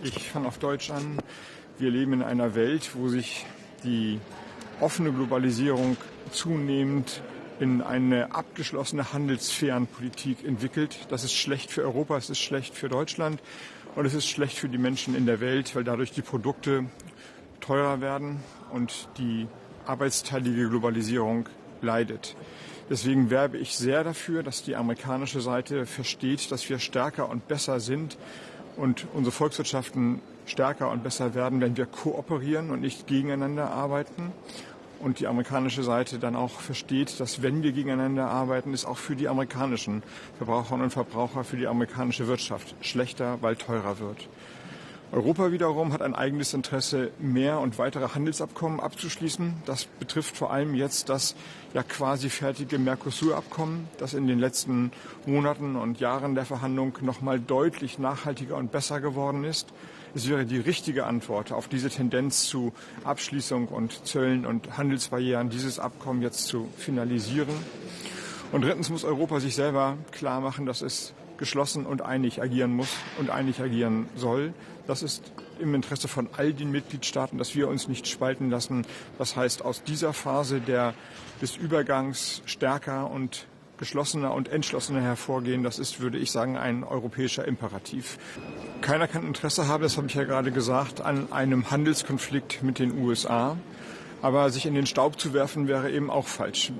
Ich fange auf Deutsch an. Wir leben in einer Welt, wo sich die offene Globalisierung zunehmend in eine abgeschlossene Handelssphärenpolitik entwickelt. Das ist schlecht für Europa, es ist schlecht für Deutschland und es ist schlecht für die Menschen in der Welt, weil dadurch die Produkte teurer werden und die arbeitsteilige Globalisierung leidet. Deswegen werbe ich sehr dafür, dass die amerikanische Seite versteht, dass wir stärker und besser sind und unsere Volkswirtschaften stärker und besser werden, wenn wir kooperieren und nicht gegeneinander arbeiten. Und die amerikanische Seite dann auch versteht, dass wenn wir gegeneinander arbeiten, es auch für die amerikanischen Verbraucherinnen und Verbraucher, für die amerikanische Wirtschaft schlechter, weil teurer wird. Europa wiederum hat ein eigenes Interesse, mehr und weitere Handelsabkommen abzuschließen. Das betrifft vor allem jetzt das ja quasi fertige Mercosur-Abkommen, das in den letzten Monaten und Jahren der Verhandlung noch mal deutlich nachhaltiger und besser geworden ist. Es wäre die richtige Antwort auf diese Tendenz zu Abschließung und Zöllen und Handelsbarrieren, dieses Abkommen jetzt zu finalisieren. Und drittens muss Europa sich selber klar machen, dass es geschlossen und einig agieren muss und einig agieren soll. Das ist im Interesse von all den Mitgliedstaaten, dass wir uns nicht spalten lassen. Das heißt, aus dieser Phase des Übergangs stärker und geschlossener und entschlossener hervorgehen, das ist, würde ich sagen, ein europäischer Imperativ. Keiner kann Interesse haben, das habe ich ja gerade gesagt, an einem Handelskonflikt mit den USA. Aber sich in den Staub zu werfen, wäre eben auch falsch.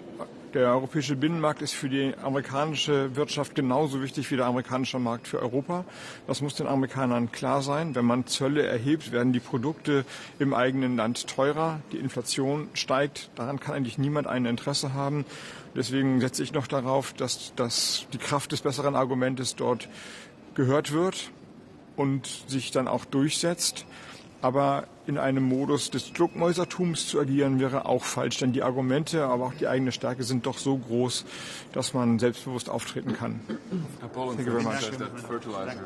Der europäische Binnenmarkt ist für die amerikanische Wirtschaft genauso wichtig wie der amerikanische Markt für Europa. Das muss den Amerikanern klar sein. Wenn man Zölle erhebt, werden die Produkte im eigenen Land teurer. Die Inflation steigt. Daran kann eigentlich niemand ein Interesse haben. Deswegen setze ich noch darauf, dass die Kraft des besseren Argumentes dort gehört wird und sich dann auch durchsetzt. Aber in einem Modus des Duckmäusertums zu agieren, wäre auch falsch. Denn die Argumente, aber auch die eigene Stärke sind doch so groß, dass man selbstbewusst auftreten kann. Poland says that fertilizers